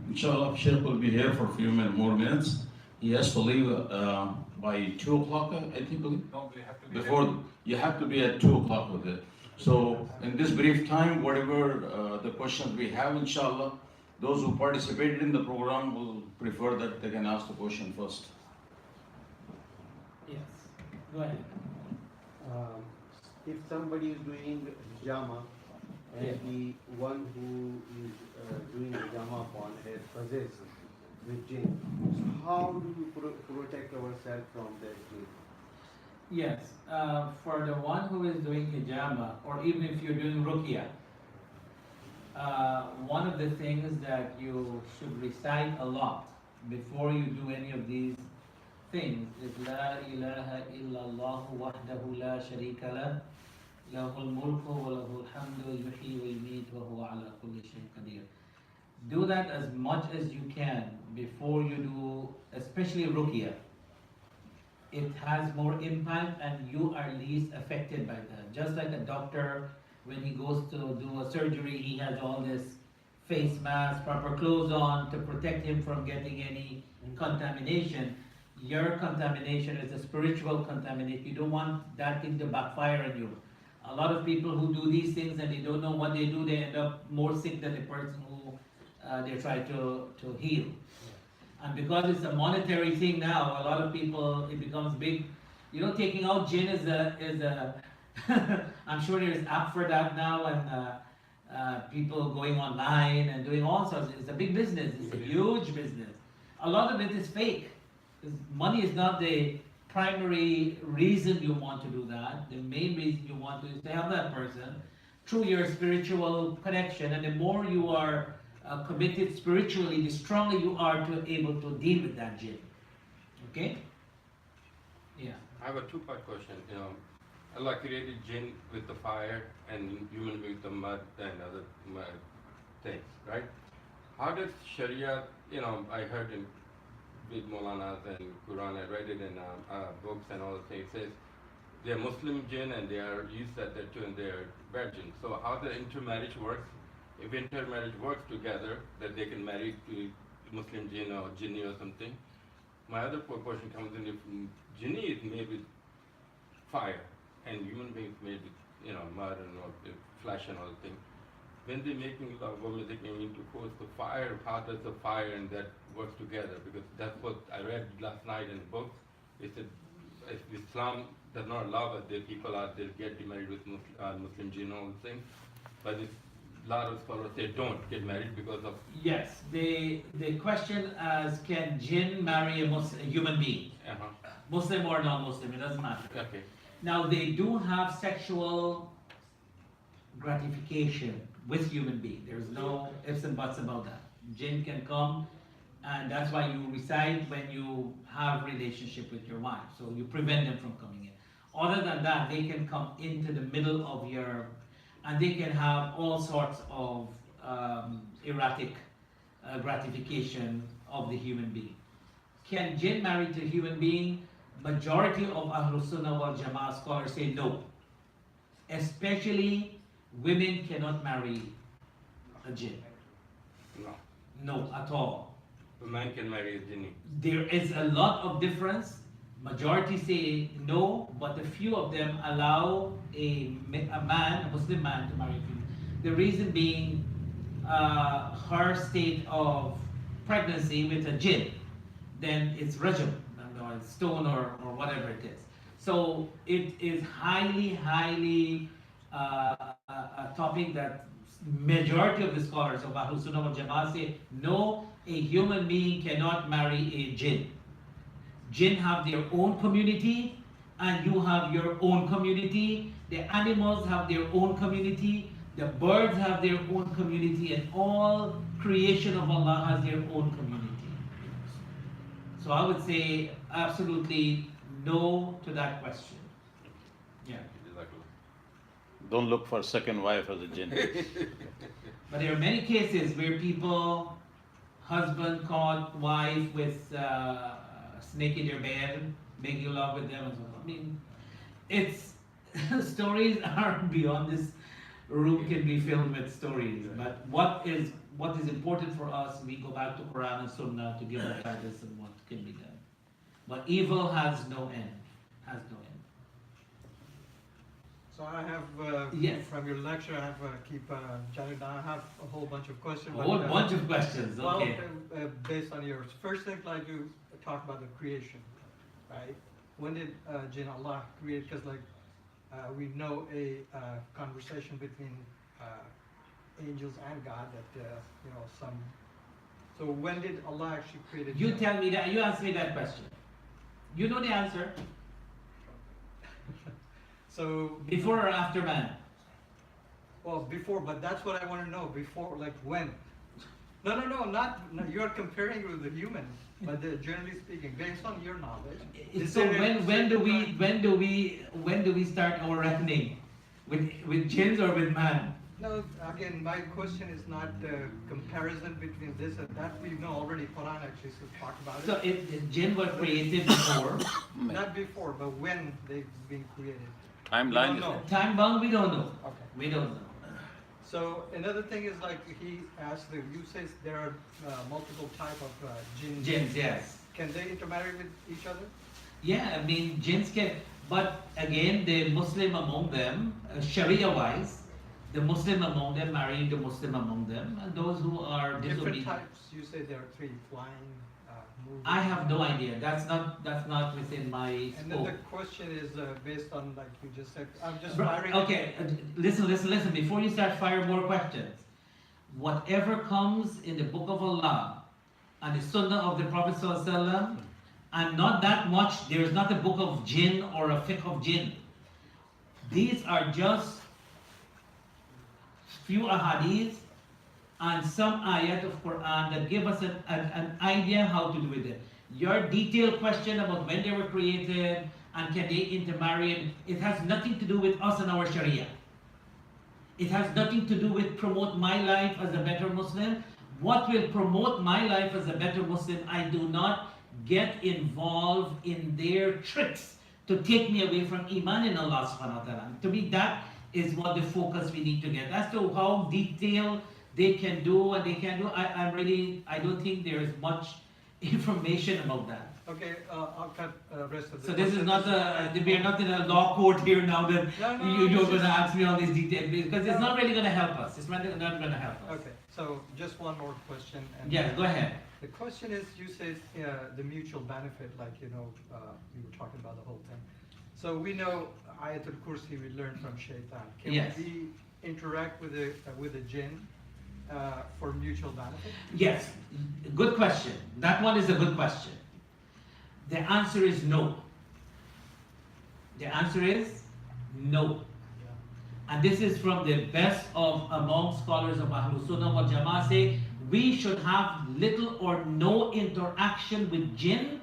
Inshallah, Shaykh will be here for a few more minutes. He has to leave by 2 o'clock, I think. No, we have to be Before, you have to be at 2 o'clock with it. So, in this brief time, whatever the questions we have, inshallah, those who participated in the program will prefer that they can ask the question first. Yes, go ahead. Um, if somebody is doing hijama and the one who is doing hijama upon is possessed with jinn, so how do we protect ourselves from that jinn? Yes, for the one who is doing hijama, or even if you're doing ruqya, one of the things that you should recite a lot before you do any of these things is La ilaha illallah wahdahu la sharika lah lahul mulku wa lahul hamdu yuhyi wa yumeet wa huwa ala kulli shay'in qadir. Do that as much as you can before you do, especially ruqya. It has more impact and you are least affected by that. Just like a doctor, when he goes to do a surgery, he has all this face mask, proper clothes on to protect him from getting any contamination. Your contamination is a spiritual contamination. You don't want that thing to backfire on you. A lot of people who do these things and they don't know what they do, they end up more sick than the person who they try to heal. And because it's a monetary thing now, a lot of people, it becomes big. You know, taking out Jinn is a I'm sure there's app for that now, and people going online and doing all sorts. It's a big business. It's a huge business. A lot of it is fake. 'Cause money is not the primary reason you want to do that. The main reason you want to is to help that person through your spiritual connection. And the more you are committed spiritually, the stronger you are to able to deal with that jinn. Okay? Yeah. I have a two-part question. Allah created jinn with the fire and human with the mud and other things, right? How does Sharia, I heard in with Maulanas and Quran, I read it in books and all the things, it says they're Muslim jinn and they are used at that too and they're virgin. So how the intermarriage works, if intermarriage works together, that they can marry to Muslim jinn or jinni or something. My other question comes in, if jinni is made with fire and human beings made with mud and all, flesh and all the things, when they're making love or making intercourse, the fire, how does the fire and that works together? Because that's what I read last night in the book. It said if Islam does not allow that the people they get married with Muslim jinn and all the things, but a lot of scholars say don't get married because of. Yes, the question as can jinn marry a human being? Muslim or non-Muslim, it doesn't matter. Okay. Now they do have sexual gratification with human being. There's no ifs and buts about that. Jinn can come, and that's why you recite when you have relationship with your wife. So you prevent them from coming in. Other than that, they can come into the middle of your, and they can have all sorts of erratic gratification of the human being. Can jinn marry to human being? Majority of Ahlul Sunnah wal Jama'ah scholars say no. Especially women cannot marry a jinn. No. No, at all. A man can marry a jinni. There is a lot of difference. Majority say no, but a few of them allow a Muslim man, to marry a female. The reason being her state of pregnancy with a jinn, then it's rajam, or it's stone or whatever it is. So it is highly a topic that majority of the scholars of Ahlul Sunnah wal Jama'ah say no, a human being cannot marry a jinn. Jinn have their own community and you have your own community. The animals have their own community. The birds have their own community, and all creation of Allah has their own community. So I would say absolutely no to that question. Yeah. Don't look for second wife as a jinn. But there are many cases where people, husband caught wife with snake in their bed, making love with them and so on. I mean, it's stories are beyond this room can be filled with stories. But what is important for us, we go back to Quran and Sunnah to give us guidance on what can be done. But evil has no end. Has no end. So I have, Yes. from your lecture, I have, keep jotting down, I have a whole bunch of questions. A whole bunch of questions. Well, Okay. based on yours. First thing, like you talk about the creation, right? When did Jinn Allah create? Because like we know a conversation between angels and God that you know some. So when did Allah actually create? You tell me that. You answer me that question. You know the answer. So Before or after man? well, before, but that's what I want to know. Before, like when? No, not. You're comparing with the human, but generally speaking, based on your knowledge. is So there a when do certain we start our reckoning? With jinns or with man? No, again, my question is not comparison between this and that. We know already. Quran actually talk about it. So jinn were created before. Not before, but when they've been created. Timeline We don't know. Time bound, we don't know. Okay. We don't know. So another thing is like he asked, you say there are multiple type of jinns. Jinns, yes. Can they intermarry with each other? Yeah, I mean jinns can, but again, the Muslim among them, Sharia-wise, the Muslim among them marrying the Muslim among them, and those who are Different disobedient. types. You say there are three: flying, moving. I have no idea. That's not within my And then scope. the question is based on like you just said. I'm just Bro, firing. okay, listen. Before you start firing more questions, whatever comes in the Book of Allah and the Sunnah of the Prophet ﷺ, and not that much. There is not a book of Jinn or a fiqh of Jinn. These are just few ahadith and some ayat of Quran that give us an idea how to do with it. Your detailed question about when they were created and can they intermarry, it has nothing to do with us and our Sharia. It has nothing to do with promote my life as a better Muslim. What will promote my life as a better Muslim, I do not get involved in their tricks to take me away from Iman in Allah subhanahu wa ta'ala. To me, that is what the focus we need to get. As to how detailed they can do and they can do, I don't think there is much information about that. Okay, I'll cut rest of the. So this is question. not we are not in a law court here now that No, you're it's going to just- ask me all these details because it's not really going to help us. It's not going to help us. Okay, so just one more question. And Yes, go ahead. The question is, you said the mutual benefit, like you were talking about the whole thing. So we know Ayatul Kursi we learned from Shaitan. Can Yes. we interact with the jinn for mutual benefit? Yes, good question. That one is a good question. The answer is no. The answer is no. And this is from the best of among scholars of Ahlul Sunnah wal Jama'ah say we should have little or no interaction with jinn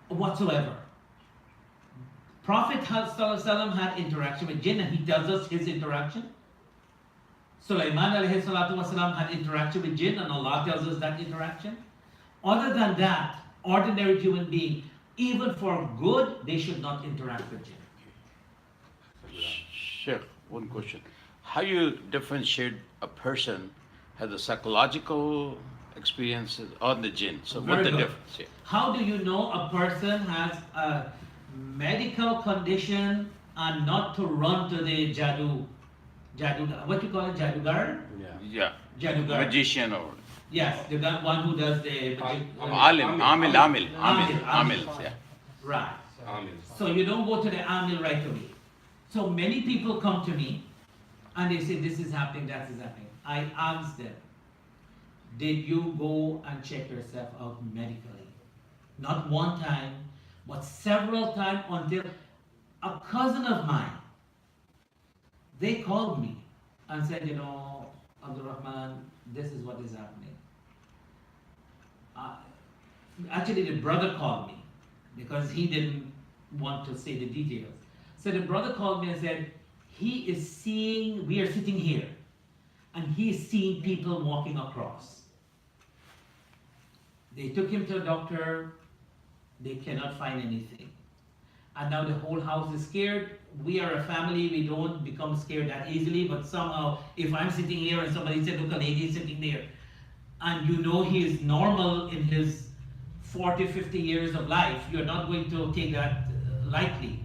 whatsoever. Prophet ﷺ had interaction with jinn and he tells us his interaction. Sulaiman alayhi salatu wasalam had interaction with jinn and Allah tells us that interaction. Other than that, ordinary human being, even for good, they should not interact with jinn. Shaykh, one question. How you differentiate a person has a psychological experiences on the jinn? So Very what the good. difference? Yeah. How do you know a person has a medical condition and not to run to the jadoo, what you call it, jadugar? Yeah. Jadugar. Magician or Yes, the one who does the Amil. Yeah. Right. Amen. So you don't go to the amil right away. So many people come to me and they say this is happening, that is happening. I ask them, did you go and check yourself out medically? Not one time, but several times until a cousin of mine, they called me and said, Abdul Rahman, this is what is happening. Actually, the brother called me because he didn't want to say the details. So the brother called me and said, we are sitting here, and he is seeing people walking across. They took him to a doctor, they cannot find anything. and now the whole house is scared. We are a family, we don't become scared that easily, but somehow, if I'm sitting here and somebody said, look, a lady is sitting there, and you know he is normal in his 40, 50 years of life, you're not going to take that lightly.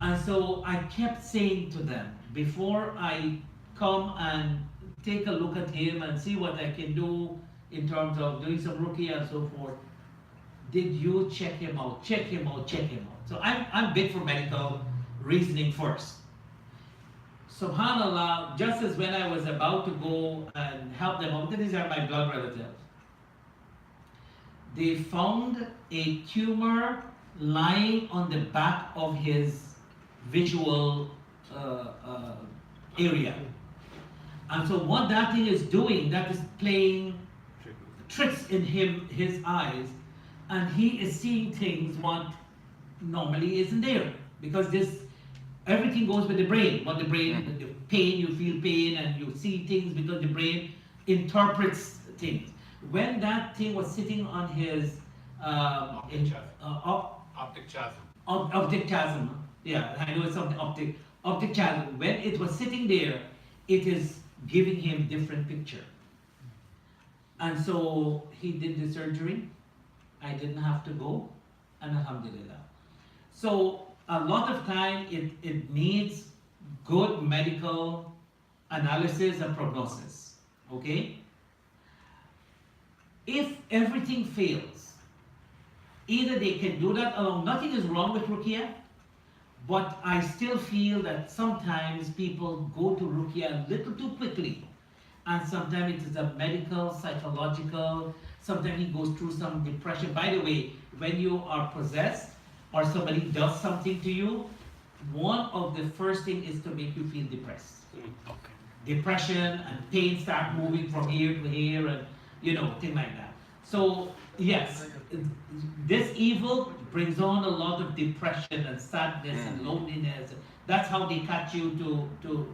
And so I kept saying to them, before I come and take a look at him and see what I can do in terms of doing some ruqyah and so forth, did you check him out, check him out, check him out? So I'm big for medical reasoning first. SubhanAllah, just as when I was about to go and help them out, these are my blood relatives, they found a tumor lying on the back of his visual area. And so what that thing is doing, that is playing tricks in his eyes, and he is seeing things what normally isn't there. Because everything goes with the brain. What the brain, the pain, you feel pain and you see things because the brain interprets things. When that thing was sitting on his optic chasm, yeah, I know it's something optic chasm. When it was sitting there, it is giving him different picture. And so he did the surgery. I didn't have to go, and alhamdulillah. So a lot of time it needs good medical analysis and prognosis, okay? If everything fails, either they can do that alone, nothing is wrong with ruqyah, but I still feel that sometimes people go to ruqyah a little too quickly, and sometimes it is a medical, psychological, sometimes he goes through some depression. By the way, when you are possessed or somebody does something to you, one of the first thing is to make you feel depressed. Okay. Depression and pain start moving from here to here, and thing like that. So yes, this evil brings on a lot of depression and sadness and loneliness. That's how they catch you to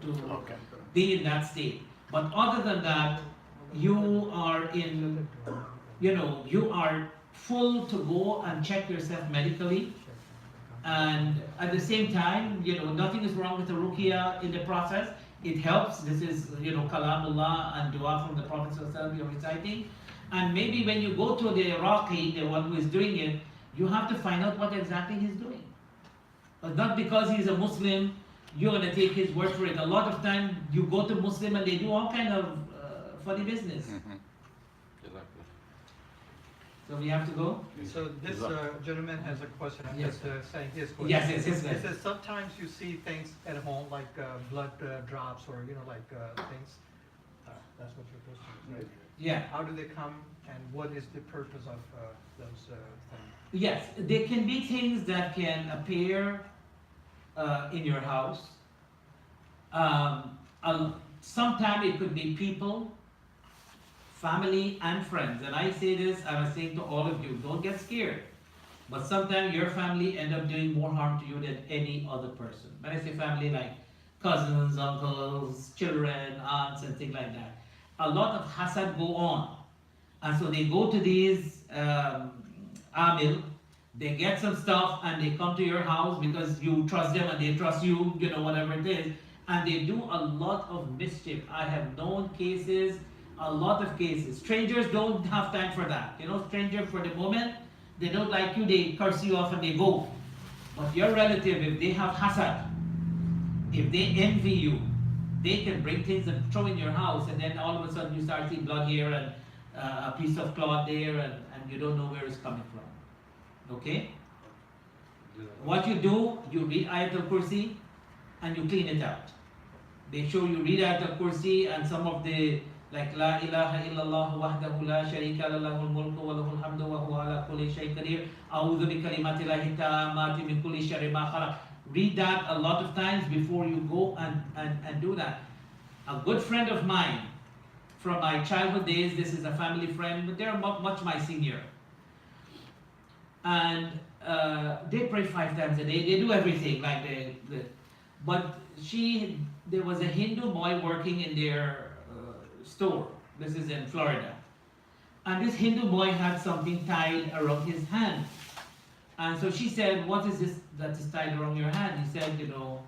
be in that state. But other than that, you are you are full to go and check yourself medically. And at the same time, nothing is wrong with the ruqyah in the process. It helps. This is, kalamullah and dua from the Prophet you're reciting. And maybe when you go to the Iraqi, the one who is doing it, you have to find out what exactly he's doing. But not because he's a Muslim, you're going to take his word for it. A lot of time you go to Muslim and they do all kind of funny business. So we have to go? So this gentleman has a question. I'm Yes. just saying his question. Yes. He says sometimes you see things at home like blood drops or things. That's what your question is, right? Yeah. How do they come and what is the purpose of those things? Yes, there can be things that can appear in your house. Sometimes it could be people, family, and friends. And I say this, I was saying to all of you, don't get scared. But sometimes your family end up doing more harm to you than any other person. When I say family, like cousins, uncles, children, aunts, and things like that. A lot of hasad go on. And so they go to these amil, they get some stuff and they come to your house because you trust them and they trust you, whatever it is. And they do a lot of mischief. I have known cases, a lot of cases. Strangers don't have time for that. Strangers for the moment, they don't like you, they curse you off and they go. But your relative, if they have hasad, if they envy you, they can bring things and throw in your house, and then all of a sudden you start seeing blood here and a piece of cloth there, and you don't know where it's coming from. Okay? What you do, you read Ayatul Kursi and you clean it out. Make sure you read Ayatul Kursi and some of the, like La ilaha illallah wahdahu la sharika lahul mulku wa lahul hamdu wa huwa ala kulli shay'in qadir. A'udhu bi kalimatillahi tammati min kulli sharri ma khalaq. Read that a lot of times before you go and do that. A good friend of mine from my childhood days, this is a family friend, but they're much my senior. And they pray 5 times a day, they do everything like but there was a Hindu boy working in their store. This is in Florida. And this Hindu boy had something tied around his hand. And so she said, what is this that is tied around your hand? He said, you know,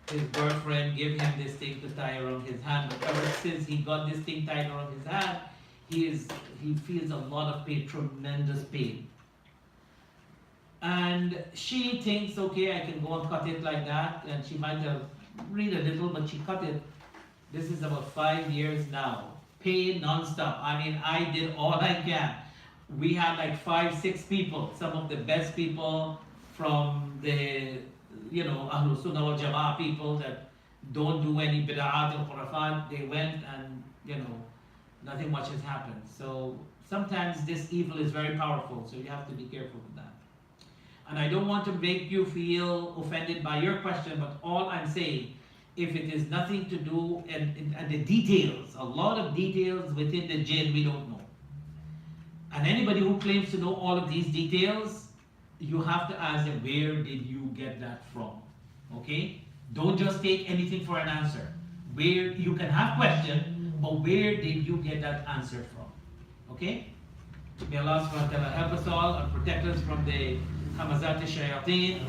his girlfriend gave him this thing to tie around his hand. But ever since he got this thing tied around his hand, he feels a lot of pain, tremendous pain. And she thinks, okay, I can go and cut it like that. And she might have read a little, but she cut it. This is about 5 years now. Pain non-stop. I mean, I did all I can. We had like 5, 6 people, some of the best people from the, you know, Ahlul Sunnah wal Jama'ah people that don't do any bid'at and khurafat. They went and, you know, nothing much has happened. So sometimes this evil is very powerful, so you have to be careful with that. And I don't want to make you feel offended by your question, but all I'm saying, if it is nothing to do and the details, a lot of details within the jinn we don't know. And anybody who claims to know all of these details, you have to ask them, where did you get that from? Okay? Don't just take anything for an answer. Where you can have questions, but where did you get that answer from? Okay? May Allah subhanahu wa ta'ala help us all and protect us from the همزات الشياطين.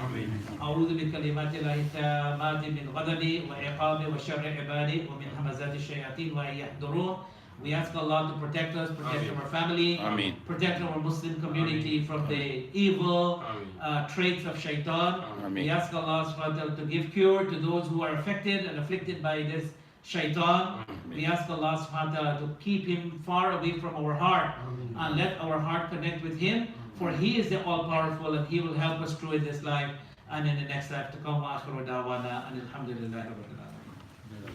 أعوذ بكلمات الله التامات من غضبه وعقابه وشر عباده ومن همزات الشياطين وأن يحضرون. We ask Allah to protect us, protect our family, protect our Muslim community from the evil traits of shaitan. We ask Allah subhanahu wa ta'ala to give cure to those who are affected and afflicted by this shaitan. We ask Allah subhanahu wa ta'ala to keep him far away from our heart and let our heart connect with him, for he is the all-powerful and he will help us through in this life and in the next life to come. Wa akhiru da'wana and alhamdulillahi rabbil alamin.